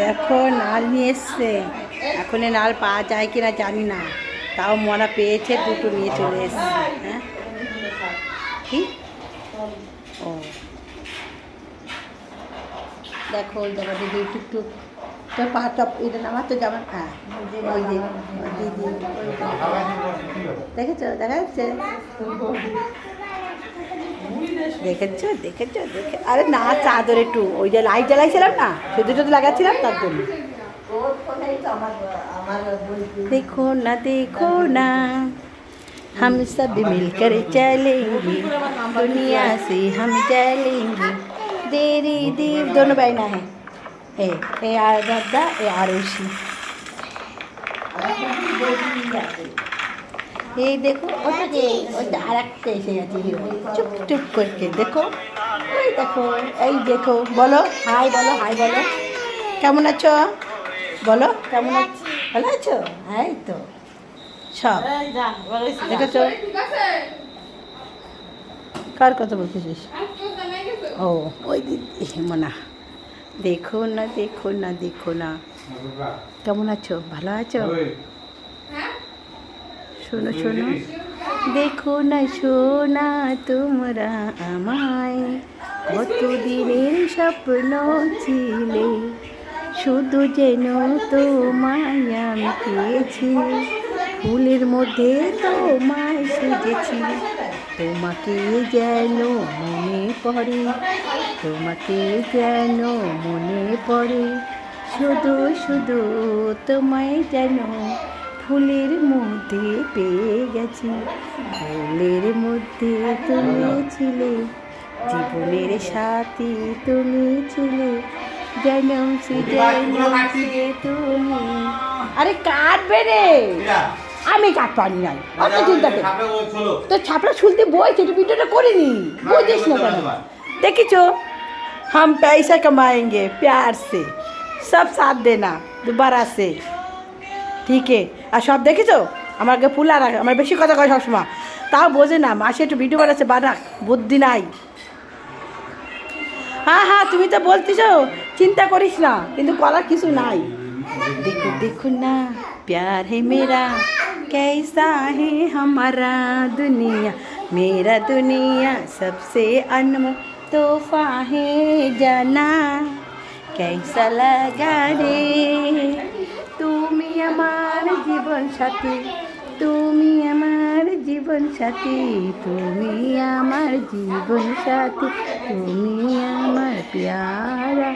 দেখো নাল নিয়ে এসছে। এখন এ নাল পাওয়া যায় কিনা জানি না, তাও মরা পেয়েছে, দুটো নিয়ে চলে এসছে। হ্যাঁ কি ও দেখো ওই জায়গা দিদি টুকটুক তো পাটা এটা নামার তো যেমন হ্যাঁ ওই যে দিদি দেখেছো দেখা যাচ্ছে দেখেছো দেখেছো দেখে আরে না চাদর একটু ওই যে লাইট জ্বালাইছিলাম না শুধু শুধু লাগাচ্ছিলাম তার জন্য। देखो ना हम सब मिलकर चलेंगे दुनिया से हम चलेंगे देरी दीप दोनों बहना है ए आरदा ए आरुषि। এই দেখো ওটাকে ওইটা আর একটা এসে গেছে হিরো চুপ চুপ করকে দেখো ওই দেখো এই দেখো বলো হাই বলো হাই বলো কেমন আছো বলো কেমন আছো ভালো আছো এই তো সব দেখেছো কার কথা বলতেছিস ও ওই দিদি মনা দেখো না দেখো না দেখো না কেমন আছো ভালো আছো শোনো শোনো দেখো না শোনা তোমরা আমায় কতদিনের স্বপ্ন ছিলে শুধু যেন তোমায় আমি পেয়েছি ফুলের মধ্যে তোমায় সেজেছি তোমাকে যেন মনে পড়ে তোমাকে যেন মনে পড়ে শুধু শুধু তোমায় যেন ফুলের মধ্যে পেয়ে গেছি ফুলের মধ্যে তুমি ছিলে জীবনের সাথী তুমি ছিলে জনম সে তুমি আরে কাটবে রে আমি কাটপানি নাই অত চিন্তা তো ছাপড়া শুনতে বইছে একটু ভিডিওটা করিনি বুঝিস না কেন देखियो हम पैसा कमाएंगे प्यार से सब साथ देना दोबारा से ঠিক আর সব দেখেছো আমাকে ফুল আর আমার বেশি কথা কয় সবসময় তাও বোঝে না মাসে একটু ভিডিও বানাচ্ছে বানাক বুদ্ধি নাই হ্যাঁ হ্যাঁ তুমি তো বলতেছো চিন্তা করিস না কিন্তু করার কিছু নাই देखो देखो ना प्यार है मेरा कैसा है हमारा दुनिया मेरा दुनिया सबसे अनमोल तोहफा है जाना कैसा लगा रे তুমি আমার জীবন সাথী তুমি আমার জীবন সাথী তুমি আমার জীবন সাথী তুমি আমার প্যারা